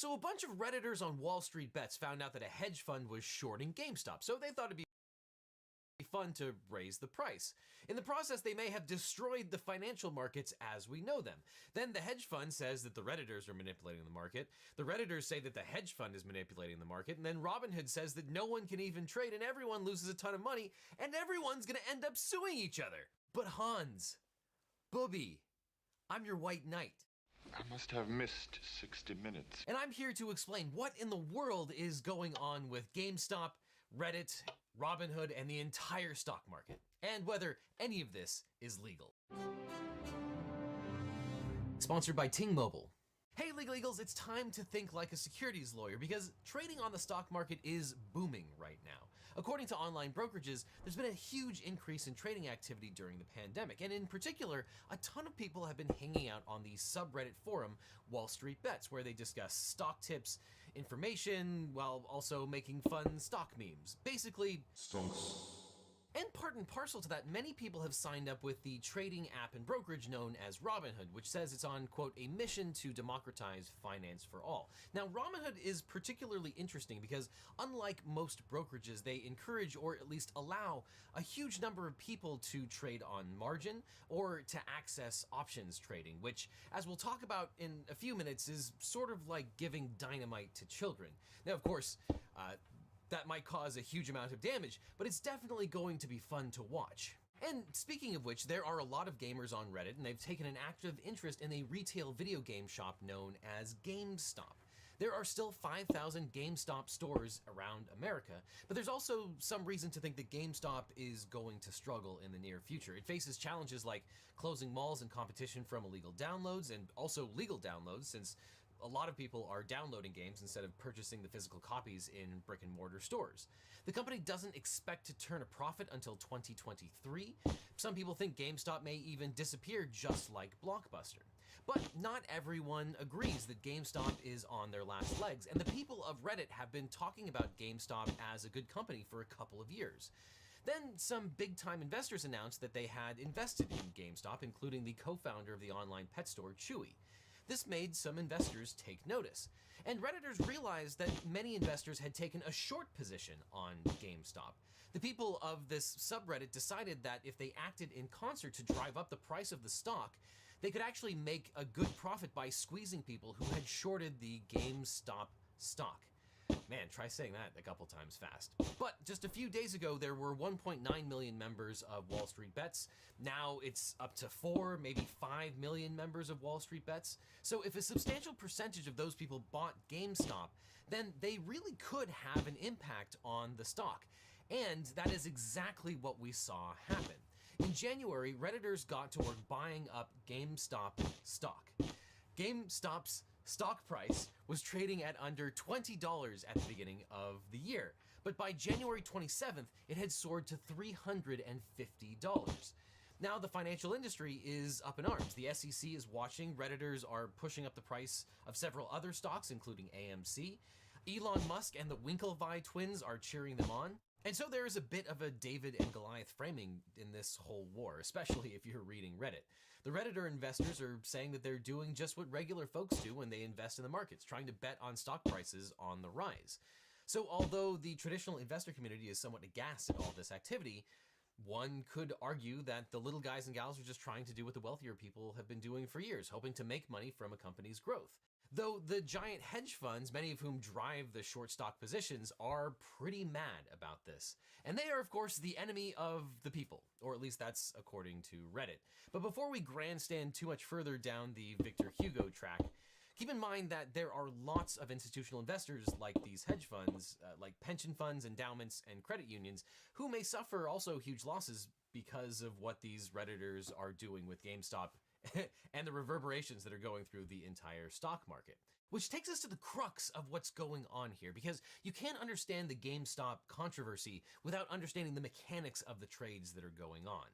So a bunch of Redditors on Wall Street Bets found out that a hedge fund was shorting GameStop, so they thought it'd be fun to raise the price. In the process, they may have destroyed the financial markets as we know them. Then the hedge fund says that the Redditors are manipulating the market. The Redditors say that the hedge fund is manipulating the market. And then Robinhood says that no one can even trade and everyone loses a ton of money and everyone's gonna end up suing each other. But Hans, Booby, I'm your white knight. I must have missed 60 minutes. And I'm here to explain what in the world is going on with GameStop, Reddit, Robinhood, and the entire stock market, and whether any of this is legal. Sponsored by Ting Mobile. Hey Legal Eagles, it's time to think like a securities lawyer because trading on the stock market is booming right now. According to online brokerages, there's been a huge increase in trading activity during the pandemic, and in particular, a ton of people have been hanging out on the subreddit forum Wall Street Bets, where they discuss stock tips, information, while also making fun stock memes. Basically, Stonks. And part and parcel to that, many people have signed up with the trading app and brokerage known as Robinhood, which says it's on, quote, a mission to democratize finance for all. Now, Robinhood is particularly interesting because unlike most brokerages, they encourage or at least allow a huge number of people to trade on margin or to access options trading, which, as we'll talk about in a few minutes, is sort of like giving dynamite to children. Now, of course, that might cause a huge amount of damage, but it's definitely going to be fun to watch. And speaking of which, there are a lot of gamers on Reddit, and they've taken an active interest in a retail video game shop known as GameStop. There are still 5,000 GameStop stores around America, but there's also some reason to think that GameStop is going to struggle in the near future. It faces challenges like closing malls and competition from illegal downloads, and also legal downloads, since a lot of people are downloading games instead of purchasing the physical copies in brick and mortar stores. The company doesn't expect to turn a profit until 2023. Some people think GameStop may even disappear just like Blockbuster. But not everyone agrees that GameStop is on their last legs, and the people of Reddit have been talking about GameStop as a good company for a couple of years. Then some big-time investors announced that they had invested in GameStop, including the co-founder of the online pet store, Chewy. This made some investors take notice, and Redditors realized that many investors had taken a short position on GameStop. The people of this subreddit decided that if they acted in concert to drive up the price of the stock, they could actually make a good profit by squeezing people who had shorted the GameStop stock. Man, try saying that a couple times fast. But just a few days ago, there were 1.9 million members of Wall Street Bets. Now it's up to 4, maybe 5 million members of Wall Street Bets. So if a substantial percentage of those people bought GameStop, then they really could have an impact on the stock. And that is exactly what we saw happen. In January, Redditors got to work buying up GameStop stock. GameStop's stock price was trading at under $20 at the beginning of the year, but by January 27th, it had soared to $350. Now the financial industry is up in arms. The SEC is watching. Redditors are pushing up the price of several other stocks, including AMC. Elon Musk and the Winklevi twins are cheering them on. And so there is a bit of a David and Goliath framing in this whole war, especially if you're reading Reddit. The Redditor investors are saying that they're doing just what regular folks do when they invest in the markets, trying to bet on stock prices on the rise. So although the traditional investor community is somewhat aghast at all this activity, one could argue that the little guys and gals are just trying to do what the wealthier people have been doing for years, hoping to make money from a company's growth. Though the giant hedge funds, many of whom drive the short stock positions, are pretty mad about this. And they are, of course, the enemy of the people, or at least that's according to Reddit. But before we grandstand too much further down the Victor Hugo track, keep in mind that there are lots of institutional investors like these hedge funds, like pension funds, endowments, and credit unions, who may suffer also huge losses because of what these Redditors are doing with GameStop and the reverberations that are going through the entire stock market. Which takes us to the crux of what's going on here, because you can't understand the GameStop controversy without understanding the mechanics of the trades that are going on.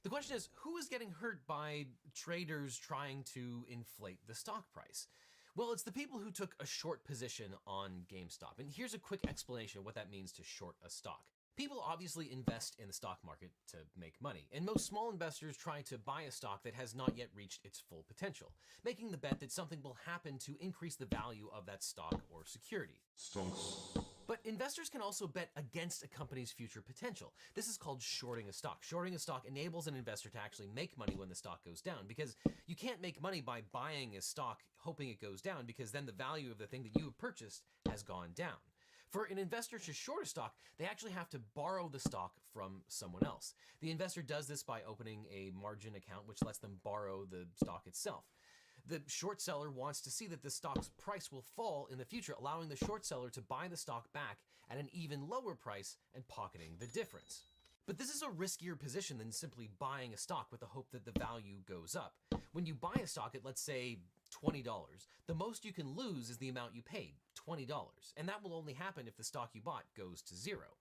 The question is, who is getting hurt by traders trying to inflate the stock price? Well, it's the people who took a short position on GameStop. And here's a quick explanation of what that means to short a stock. People obviously invest in the stock market to make money, and most small investors try to buy a stock that has not yet reached its full potential, making the bet that something will happen to increase the value of that stock or security. Stonks. But investors can also bet against a company's future potential. This is called shorting a stock. Shorting a stock enables an investor to actually make money when the stock goes down, because you can't make money by buying a stock hoping it goes down, because then the value of the thing that you have purchased has gone down. For an investor to short a stock, they actually have to borrow the stock from someone else. The investor does this by opening a margin account, which lets them borrow the stock itself. The short seller wants to see that the stock's price will fall in the future, allowing the short seller to buy the stock back at an even lower price and pocketing the difference. But this is a riskier position than simply buying a stock with the hope that the value goes up. When you buy a stock at, let's say, $20, the most you can lose is the amount you paid, $20, and that will only happen if the stock you bought goes to zero.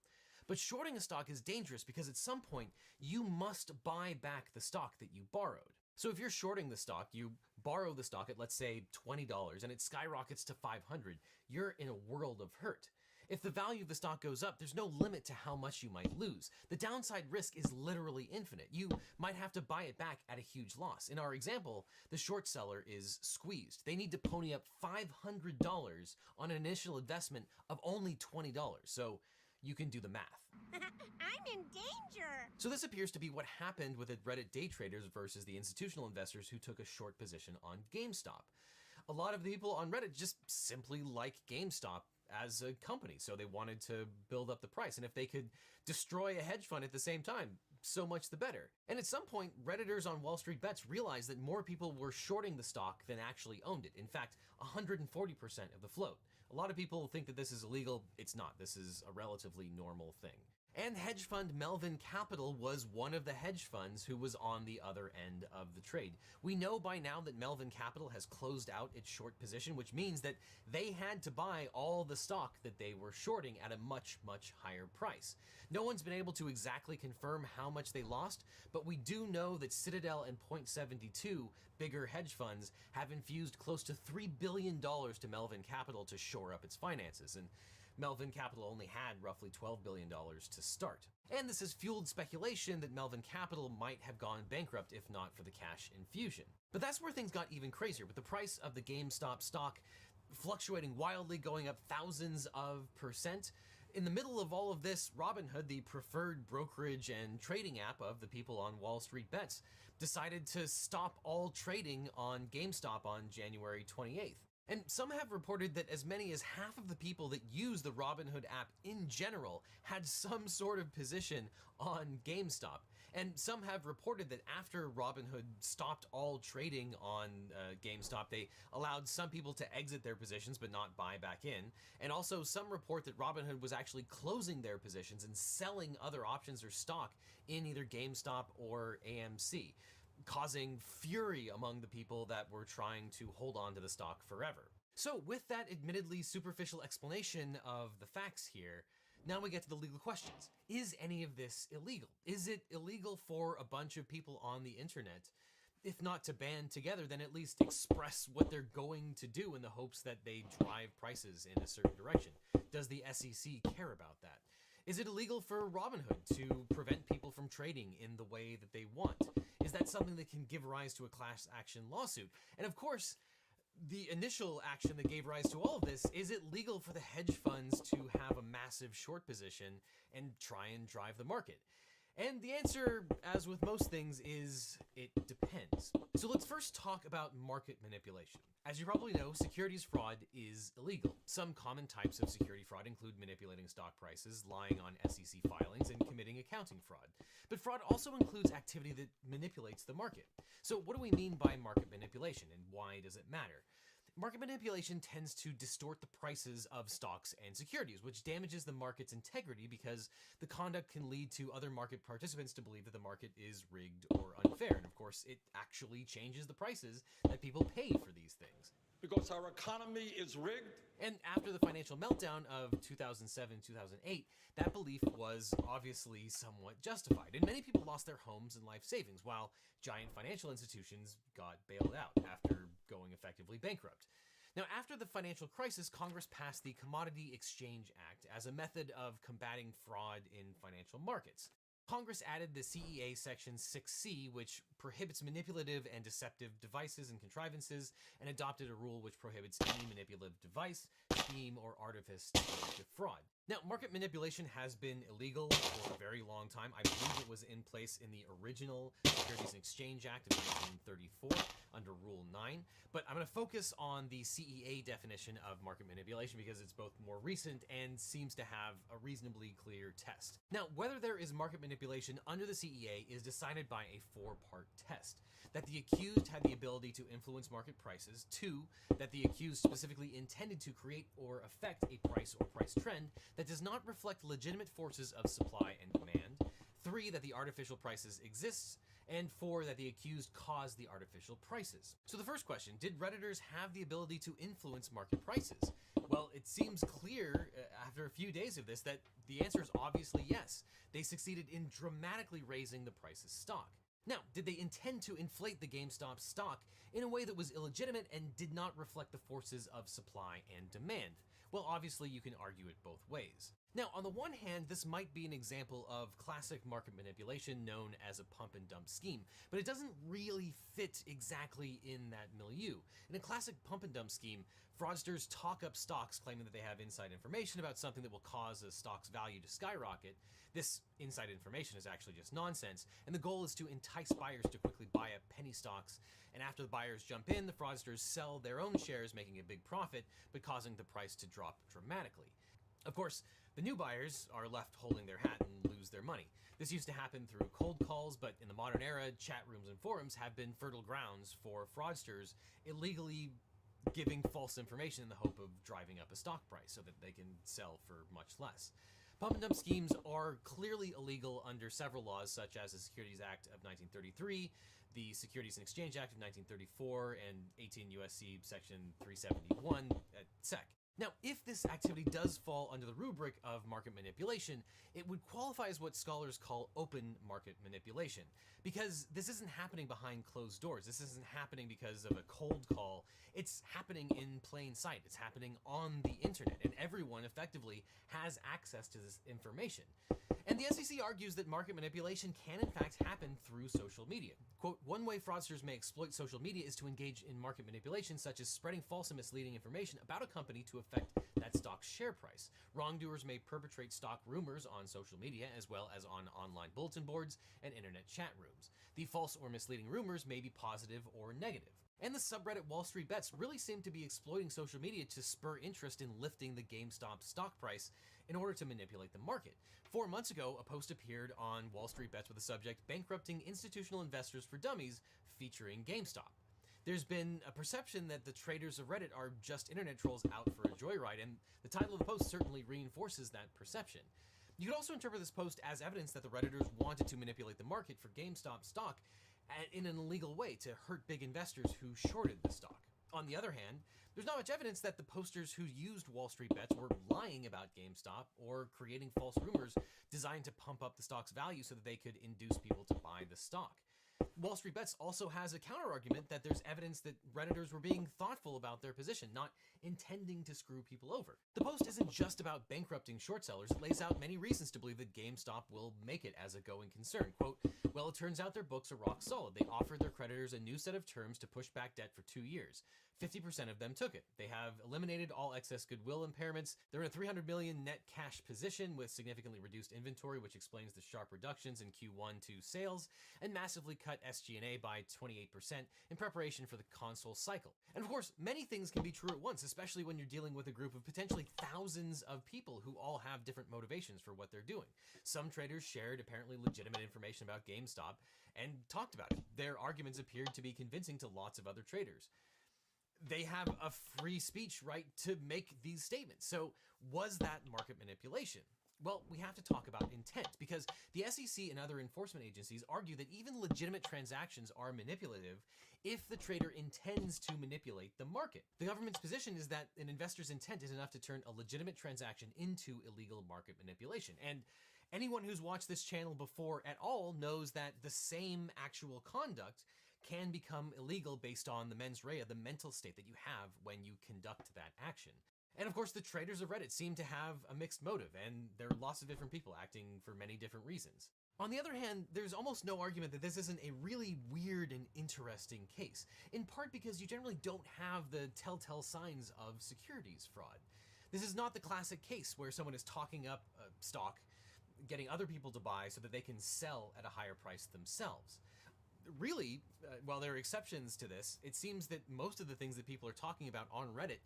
But shorting a stock is dangerous because at some point you must buy back the stock that you borrowed. So if you're shorting the stock, you borrow the stock at, let's say, $20 and it skyrockets to $500, you're in a world of hurt. If the value of the stock goes up, there's no limit to how much you might lose. The downside risk is literally infinite. You might have to buy it back at a huge loss. In our example, the short seller is squeezed. They need to pony up $500 on an initial investment of only $20. So you can do the math. I'm in danger! So this appears to be what happened with the Reddit day traders versus the institutional investors who took a short position on GameStop. A lot of the people on Reddit just simply like GameStop as a company, so they wanted to build up the price. And if they could destroy a hedge fund at the same time, so much the better. And at some point, Redditors on Wall Street Bets realized that more people were shorting the stock than actually owned it. In fact, 140% of the float. A lot of people think that this is illegal. It's not. This is a relatively normal thing. And hedge fund Melvin Capital was one of the hedge funds who was on the other end of the trade. We know by now that Melvin Capital has closed out its short position, which means that they had to buy all the stock that they were shorting at a much, much higher price. No one's been able to exactly confirm how much they lost, but we do know that Citadel and Point72, bigger hedge funds, have infused close to $3 billion to Melvin Capital to shore up its finances. And Melvin Capital only had roughly $12 billion to start. And this has fueled speculation that Melvin Capital might have gone bankrupt if not for the cash infusion. But that's where things got even crazier, with the price of the GameStop stock fluctuating wildly, going up thousands of %. In the middle of all of this, Robinhood, the preferred brokerage and trading app of the people on Wall Street Bets, decided to stop all trading on GameStop on January 28th. And some have reported that as many as half of the people that use the Robinhood app in general had some sort of position on GameStop. And some have reported that after Robinhood stopped all trading on GameStop, they allowed some people to exit their positions but not buy back in. And also some report that Robinhood was actually closing their positions and selling other options or stock in either GameStop or AMC, causing fury among the people that were trying to hold on to the stock forever. So with that admittedly superficial explanation of the facts here, now we get to the legal questions. Is any of this illegal? Is it illegal for a bunch of people on the internet, if not to band together, then at least express what they're going to do in the hopes that they drive prices in a certain direction? Does the SEC care about that? Is it illegal for Robinhood to prevent people from trading in the way that they want? Is that something that can give rise to a class action lawsuit? And of course, the initial action that gave rise to all of this, is it legal for the hedge funds to have a massive short position and try and drive the market? And the answer, as with most things, is it depends. So let's first talk about market manipulation. As you probably know, securities fraud is illegal. Some common types of security fraud include manipulating stock prices, lying on SEC filings, and committing accounting fraud. But fraud also includes activity that manipulates the market. So what do we mean by market manipulation, and why does it matter? Market manipulation tends to distort the prices of stocks and securities, which damages the market's integrity because the conduct can lead to other market participants to believe that the market is rigged or unfair. And of course, it actually changes the prices that people pay for these things. Because our economy is rigged. And after the financial meltdown of 2007-2008, that belief was obviously somewhat justified. And many people lost their homes and life savings, while giant financial institutions got bailed out after going effectively bankrupt. Now, after the financial crisis, Congress passed the Commodity Exchange Act as a method of combating fraud in financial markets. Congress added the CEA Section 6C, which prohibits manipulative and deceptive devices and contrivances, and adopted a rule which prohibits any manipulative device, scheme, or artifice to defraud. Now, market manipulation has been illegal for a very long time. I believe it was in place in the original Securities and Exchange Act of 1934 under Rule 9, but I'm going to focus on the CEA definition of market manipulation because it's both more recent and seems to have a reasonably clear test. Now, whether there is market manipulation under the CEA is decided by a four-part test. That the accused had the ability to influence market prices. 2, that the accused specifically intended to create or affect a price or price trend that does not reflect legitimate forces of supply and demand. 3, that the artificial prices exists. And 4, that the accused caused the artificial prices. So the first question, did Redditors have the ability to influence market prices? Well, it seems clear after a few days of this that the answer is obviously yes. They succeeded in dramatically raising the price of stock. Now, did they intend to inflate the GameStop stock in a way that was illegitimate and did not reflect the forces of supply and demand? Well, obviously you can argue it both ways. Now, on the one hand, this might be an example of classic market manipulation known as a pump and dump scheme, but it doesn't really fit exactly in that milieu. In a classic pump and dump scheme, fraudsters talk up stocks claiming that they have inside information about something that will cause a stock's value to skyrocket. This inside information is actually just nonsense, and the goal is to entice buyers to quickly buy up penny stocks, and after the buyers jump in, the fraudsters sell their own shares, making a big profit, but causing the price to drop dramatically. Of course, the new buyers are left holding their hat and lose their money. This used to happen through cold calls, but in the modern era, chat rooms and forums have been fertile grounds for fraudsters illegally giving false information in the hope of driving up a stock price so that they can sell for much less. Pump and dump schemes are clearly illegal under several laws such as the Securities Act of 1933, the Securities and Exchange Act of 1934, and 18 U.S.C. Section 371 at SEC. Now, if this activity does fall under the rubric of market manipulation, it would qualify as what scholars call open market manipulation, because this isn't happening behind closed doors. This isn't happening because of a cold call. It's happening in plain sight. It's happening on the internet, and everyone effectively has access to this information. And the SEC argues that market manipulation can in fact happen through social media. Quote, one way fraudsters may exploit social media is to engage in market manipulation, such as spreading false and misleading information about a company to affect that stock's share price. Wrongdoers may perpetrate stock rumors on social media as well as on online bulletin boards and internet chat rooms. The false or misleading rumors may be positive or negative. And the subreddit Wall Street Bets really seem to be exploiting social media to spur interest in lifting the GameStop stock price in order to manipulate the market. 4 months ago, a post appeared on Wall Street Bets with the subject, Bankrupting Institutional Investors for Dummies, featuring GameStop. There's been a perception that the traders of Reddit are just internet trolls out for a joyride, and the title of the post certainly reinforces that perception. You could also interpret this post as evidence that the Redditors wanted to manipulate the market for GameStop stock in an illegal way to hurt big investors who shorted the stock. On the other hand, there's not much evidence that the posters who used Wall Street Bets were lying about GameStop or creating false rumors designed to pump up the stock's value so that they could induce people to buy the stock. Wall Street Bets also has a counter-argument that there's evidence that Redditors were being thoughtful about their position, not intending to screw people over. The post isn't just about bankrupting short sellers. It lays out many reasons to believe that GameStop will make it as a going concern. Quote, well, it turns out their books are rock solid. They offered their creditors a new set of terms to push back debt for 2 years. 50% of them took it. They have eliminated all excess goodwill impairments. They're in a $300 million net cash position with significantly reduced inventory, which explains the sharp reductions in Q1 to sales, and massively cut SG&A by 28% in preparation for the console cycle. And of course, many things can be true at once, especially when you're dealing with a group of potentially thousands of people who all have different motivations for what they're doing. Some traders shared apparently legitimate information about GameStop and talked about it. Their arguments appeared to be convincing to lots of other traders. They have a free speech right to make these statements. So was that market manipulation? Well, we have to talk about intent, because the SEC and other enforcement agencies argue that even legitimate transactions are manipulative if the trader intends to manipulate the market. The government's position is that an investor's intent is enough to turn a legitimate transaction into illegal market manipulation. And anyone who's watched this channel before at all knows that the same actual conduct can become illegal based on the mens rea, the mental state that you have when you conduct that action. And of course, the traders of Reddit seem to have a mixed motive, and there are lots of different people acting for many different reasons. On the other hand, there's almost no argument that this isn't a really weird and interesting case, in part because you generally don't have the telltale signs of securities fraud. This is not the classic case where someone is talking up a stock, getting other people to buy so that they can sell at a higher price themselves. Really, while there are exceptions to this, it seems that most of the things that people are talking about on Reddit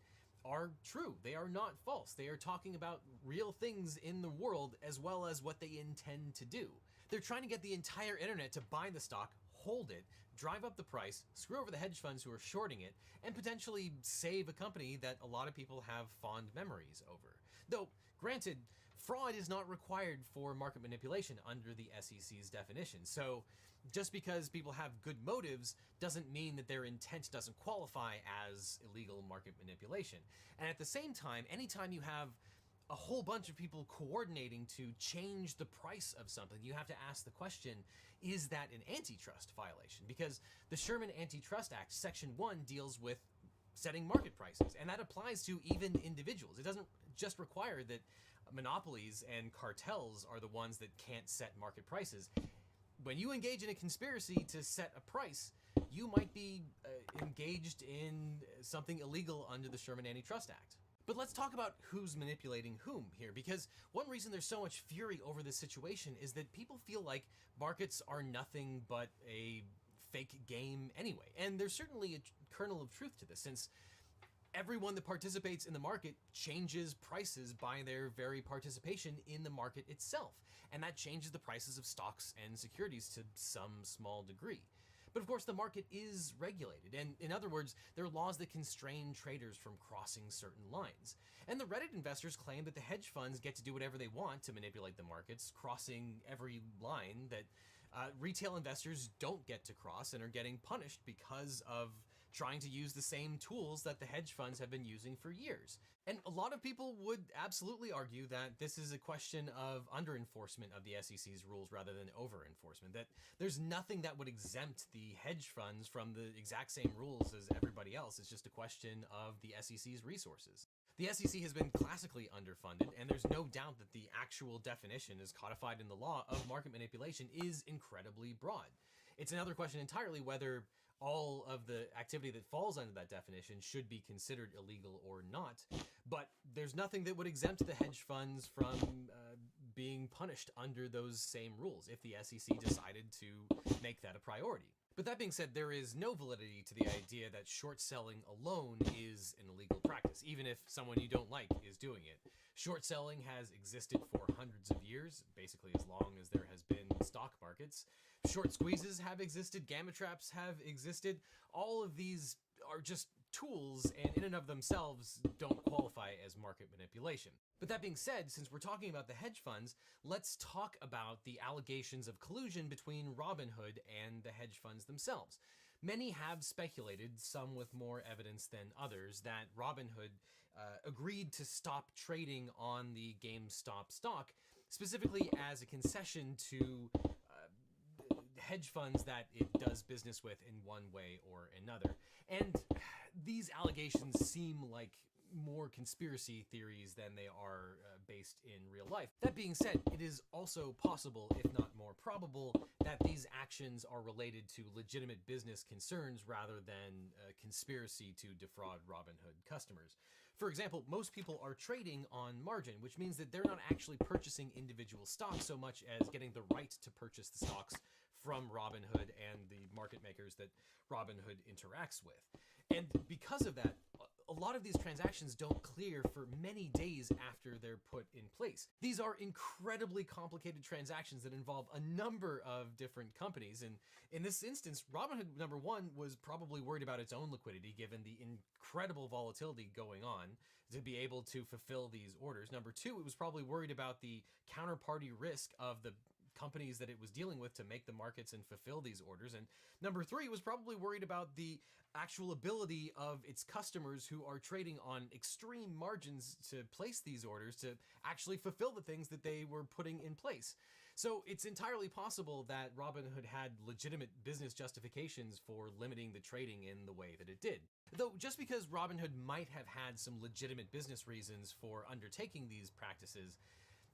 are true. They are not false. They are talking about real things in the world as well as what they intend to do. They're trying to get the entire internet to buy the stock, hold it, drive up the price, screw over the hedge funds who are shorting it, and potentially save a company that a lot of people have fond memories over. Though, granted, fraud is not required for market manipulation under the SEC's definition. So just because people have good motives doesn't mean that their intent doesn't qualify as illegal market manipulation. And at the same time, anytime you have a whole bunch of people coordinating to change the price of something, you have to ask the question, is that an antitrust violation? Because the Sherman Antitrust Act, Section 1, deals with setting market prices, and that applies to even individuals. It doesn't just require that monopolies and cartels are the ones that can't set market prices. When you engage in a conspiracy to set a price, you might be engaged in something illegal under the Sherman Antitrust Act. But let's talk about who's manipulating whom here, because one reason there's so much fury over this situation is that people feel like markets are nothing but a fake game anyway. And there's certainly a kernel of truth to this, since everyone that participates in the market changes prices by their very participation in the market itself. And that changes the prices of stocks and securities to some small degree. But of course, the market is regulated, and in other words, there are laws that constrain traders from crossing certain lines. And the Reddit investors claim that the hedge funds get to do whatever they want to manipulate the markets, crossing every line that retail investors don't get to cross and are getting punished because of trying to use the same tools that the hedge funds have been using for years. And a lot of people would absolutely argue that this is a question of under-enforcement of the SEC's rules rather than over-enforcement, that there's nothing that would exempt the hedge funds from the exact same rules as everybody else. It's just a question of the SEC's resources. The SEC has been classically underfunded, and there's no doubt that the actual definition as codified in the law of market manipulation is incredibly broad. It's another question entirely whether all of the activity that falls under that definition should be considered illegal or not, but there's nothing that would exempt the hedge funds from being punished under those same rules if the SEC decided to make that a priority. But that being said, there is no validity to the idea that short selling alone is an illegal practice, even if someone you don't like is doing it. Short selling has existed for hundreds of years, basically as long as there has been stock markets. Short squeezes have existed, gamma traps have existed. All of these are just tools, and in and of themselves don't qualify as market manipulation. But that being said, since we're talking about the hedge funds, let's talk about the allegations of collusion between Robinhood and the hedge funds themselves. Many have speculated, some with more evidence than others, that Robinhood agreed to stop trading on the GameStop stock, specifically as a concession to hedge funds that it does business with in one way or another. And these allegations seem like more conspiracy theories than they are based in real life. That being said, it is also possible, if not more probable, that these actions are related to legitimate business concerns rather than conspiracy to defraud Robinhood customers. For example, most people are trading on margin, which means that they're not actually purchasing individual stocks so much as getting the right to purchase the stocks from Robinhood and the market makers that Robinhood interacts with. And because of that, a lot of these transactions don't clear for many days after they're put in place. These are incredibly complicated transactions that involve a number of different companies. And in this instance, Robinhood, number one, was probably worried about its own liquidity given the incredible volatility going on to be able to fulfill these orders. Number two, it was probably worried about the counterparty risk of the companies that it was dealing with to make the markets and fulfill these orders. And number three, it was probably worried about the actual ability of its customers who are trading on extreme margins to place these orders to actually fulfill the things that they were putting in place. So it's entirely possible that Robinhood had legitimate business justifications for limiting the trading in the way that it did. Though just because Robinhood might have had some legitimate business reasons for undertaking these practices,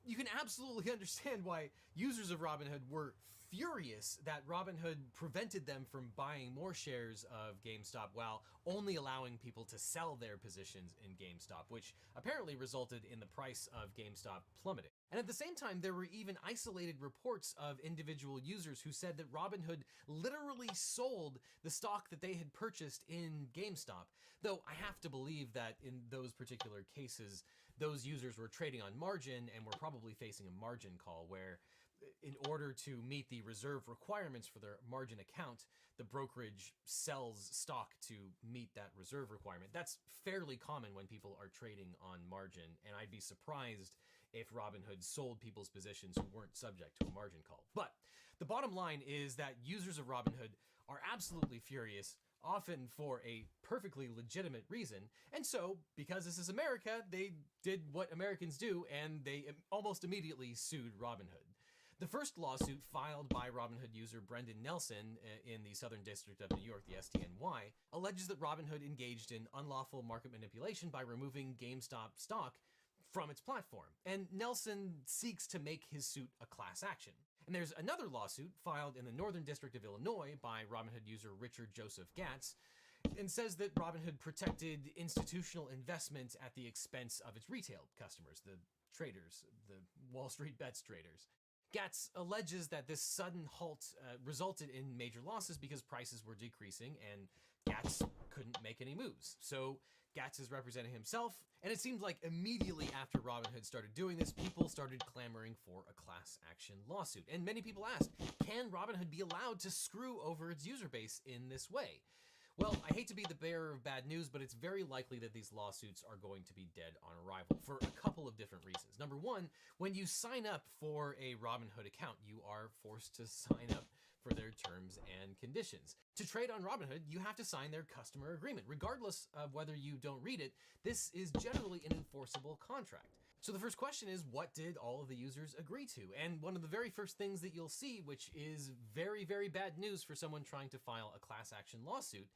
you can absolutely understand why users of Robinhood were furious that Robinhood prevented them from buying more shares of GameStop while only allowing people to sell their positions in GameStop, which apparently resulted in the price of GameStop plummeting. And at the same time, there were even isolated reports of individual users who said that Robinhood literally sold the stock that they had purchased in GameStop. Though I have to believe that in those particular cases, those users were trading on margin and were probably facing a margin call where, in order to meet the reserve requirements for their margin account, the brokerage sells stock to meet that reserve requirement. That's fairly common when people are trading on margin, and I'd be surprised if Robinhood sold people's positions who weren't subject to a margin call. But the bottom line is that users of Robinhood are absolutely furious, often for a perfectly legitimate reason. And so, because this is America, they did what Americans do, and they almost immediately sued Robinhood. The first lawsuit filed by Robinhood user Brendan Nelson in the Southern District of New York, the SDNY, alleges that Robinhood engaged in unlawful market manipulation by removing GameStop stock from its platform. And Nelson seeks to make his suit a class action. And there's another lawsuit filed in the Northern District of Illinois by Robinhood user Richard Joseph Gatz, and says that Robinhood protected institutional investment at the expense of its retail customers, the traders, the Wall Street bets traders. Gatz alleges that this sudden halt resulted in major losses because prices were decreasing and Gatz couldn't make any moves. So Gatz is representing himself, and it seemed like immediately after Robinhood started doing this, people started clamoring for a class action lawsuit. And many people asked, can Robinhood be allowed to screw over its user base in this way? Well, I hate to be the bearer of bad news, but it's very likely that these lawsuits are going to be dead on arrival for a couple of different reasons. Number one, when you sign up for a Robinhood account, you are forced to sign up for their terms and conditions. To trade on Robinhood, you have to sign their customer agreement. Regardless of whether you don't read it, this is generally an enforceable contract. So the first question is, what did all of the users agree to? And one of the very first things that you'll see, which is very, very bad news for someone trying to file a class action lawsuit,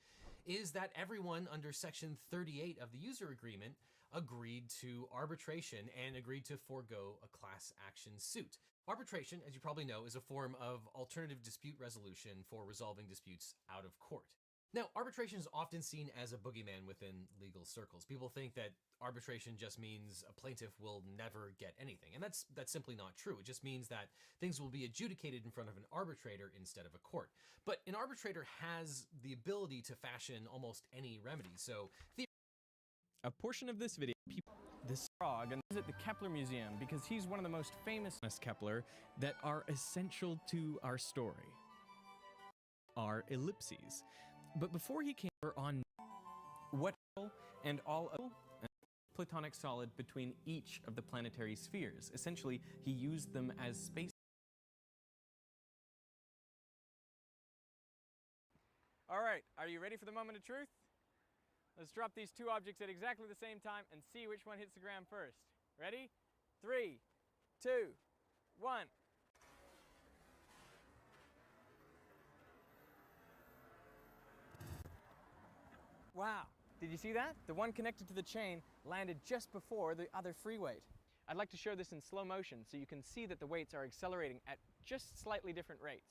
is that everyone under Section 38 of the user agreement agreed to arbitration and agreed to forego a class action suit. Arbitration, as you probably know, is a form of alternative dispute resolution for resolving disputes out of court. Now, arbitration is often seen as a boogeyman within legal circles. People think that arbitration just means a plaintiff will never get anything, and that's simply not true. It just means that things will be adjudicated in front of an arbitrator instead of a court. But an arbitrator has the ability to fashion almost any remedy, so a portion of this video, this frog, and visit the Kepler Museum because he's one of the most famous Kepler that are essential to our story. Are ellipses. But before he came on what and all of platonic solid between each of the planetary spheres. Essentially, he used them as space. All right, are you ready for the moment of truth? Let's drop these two objects at exactly the same time and see which one hits the ground first. Ready? 3, 2, 1. Wow, did you see that? The one connected to the chain landed just before the other free weight. I'd like to show this in slow motion so you can see that the weights are accelerating at just slightly different rates.